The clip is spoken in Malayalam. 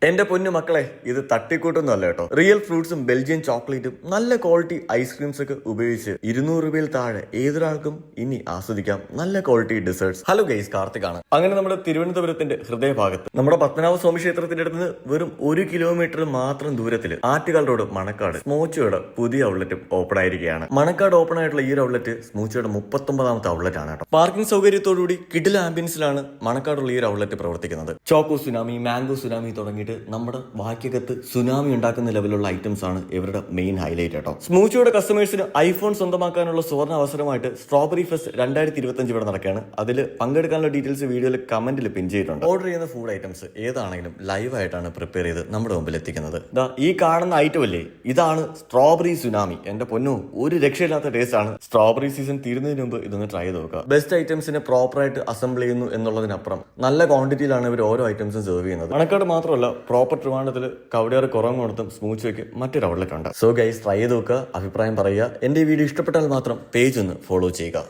എന്റെ പൊന്നു മക്കളെ, ഇത് തട്ടിക്കൂട്ടൊന്നും അല്ല കേട്ടോ. റിയൽ ഫ്രൂട്ട്സും ബെൽജിയൻ ചോക്ലേറ്റും നല്ല ക്വാളിറ്റി ഐസ്ക്രീംസ് ഒക്കെ ഉപയോഗിച്ച് 200 രൂപയിൽ താഴെ ഏതൊരാൾക്കും ഇനി ആസ്വദിക്കാം നല്ല ക്വാളിറ്റി ഡെസേർട്സ്. ഹലോ ഗൈസ്, കാർത്തികാണ്. അങ്ങനെ നമ്മുടെ തിരുവനന്തപുരത്തിന്റെ ഹൃദയഭാഗത്ത് നമ്മുടെ പത്മനാഭസ്വാമി ക്ഷേത്രത്തിന്റെ അടുത്ത് നിന്ന് വെറും 1 കിലോമീറ്റർ മാത്രം ദൂരത്തിൽ ആറ്റുകാൽ റോഡ് മണക്കാട് സ്മൂച്ചയുടെ പുതിയ ഔട്ട്ലെറ്റും ഓപ്പൺ ആയിരിക്കുകയാണ്. മണക്കാട് ഓപ്പൺ ആയിട്ടുള്ള ഈ ഒരു ഔട്ട്ലെറ്റ് സ്മൂച്ചയുടെ 39ാമത്തെ ഔട്ട്ലെറ്റ് ആണ് കേട്ടോ. പാർക്കിംഗ് സൗകര്യത്തോടുകൂടി കിഡിൽ ആംബിയൻസിലാണ് മണക്കാടുള്ള ഈ ഒരു ഔട്ട്ലെറ്റ് പ്രവർത്തിക്കുന്നത്. ചോക്കോ സുനാമി, മാംഗോ സുനാമി തുടങ്ങി നമ്മുടെ വാക്യകത്ത് സുനാമി ഉണ്ടാക്കുന്ന ലെവലുള്ള ഐറ്റംസ് ആണ് ഇവരുടെ മെയിൻ ഹൈലൈറ്റ് കേട്ടോ. സ്മൂച്ചയുടെ കസ്റ്റമേഴ്സിന് ഐഫോൺ സ്വന്തമാക്കാനുള്ള സുവർണ്ണ അവസരമായിട്ട് സ്ട്രോബെറി ഫെസ്റ്റ് 2025 ഇവിടെ നടക്കുകയാണ്. അതിൽ പങ്കെടുക്കാനുള്ള ഡീറ്റെയിൽസ് വീഡിയോയിൽ കമന്റിൽ പിൻ ചെയ്തിട്ടുണ്ട്. ഓർഡർ ചെയ്യുന്ന ഫുഡ് ഐറ്റംസ് ഏതാണെങ്കിലും ലൈവ് ആയിട്ടാണ് പ്രിപ്പയർ ചെയ്ത് നമ്മുടെ മുമ്പിൽ എത്തിക്കുന്നത്. ഈ കാണുന്ന ഐറ്റം അല്ലേ, ഇതാണ് സ്ട്രോബെറി സുനാമി. എന്റെ പൊന്നു, ഒരു രക്ഷയില്ലാത്ത ടേസ്റ്റ് ആണ്. സ്ട്രോബെറി സീസൺ തീരുന്നതിന് മുമ്പ് ഇതൊന്ന് ട്രൈ ചെയ്ത് നോക്കുക. ബെസ്റ്റ് ഐറ്റംസിനെ പ്രോപ്പറായിട്ട് അസംബിൾ ചെയ്യുന്നു എന്നുള്ളതിനപ്പുറം നല്ല ക്വാണ്ടിറ്റിയിലാണ് ഇവർ ഓരോ ഐറ്റംസും സെർവ് ചെയ്യുന്നത്. മണക്കാട് മാത്രമല്ല, പ്രോപ്പർ ട്രിവാൻഡ്രത്തിൽ കവടിയാറ് കുറവങ്ങോടത്തും സ്മൂച്ചയ്ക്ക് മറ്റൊരു ഔട്ട്ലെറ്റ് ഉണ്ട്. സോ ഗൈസ്, ട്രൈ ചെയ്ത് നോക്കുക, അഭിപ്രായം പറയുക. എന്റെ വീഡിയോ ഇഷ്ടപ്പെട്ടാൽ മാത്രം പേജ് ഒന്ന് ഫോളോ ചെയ്യുക.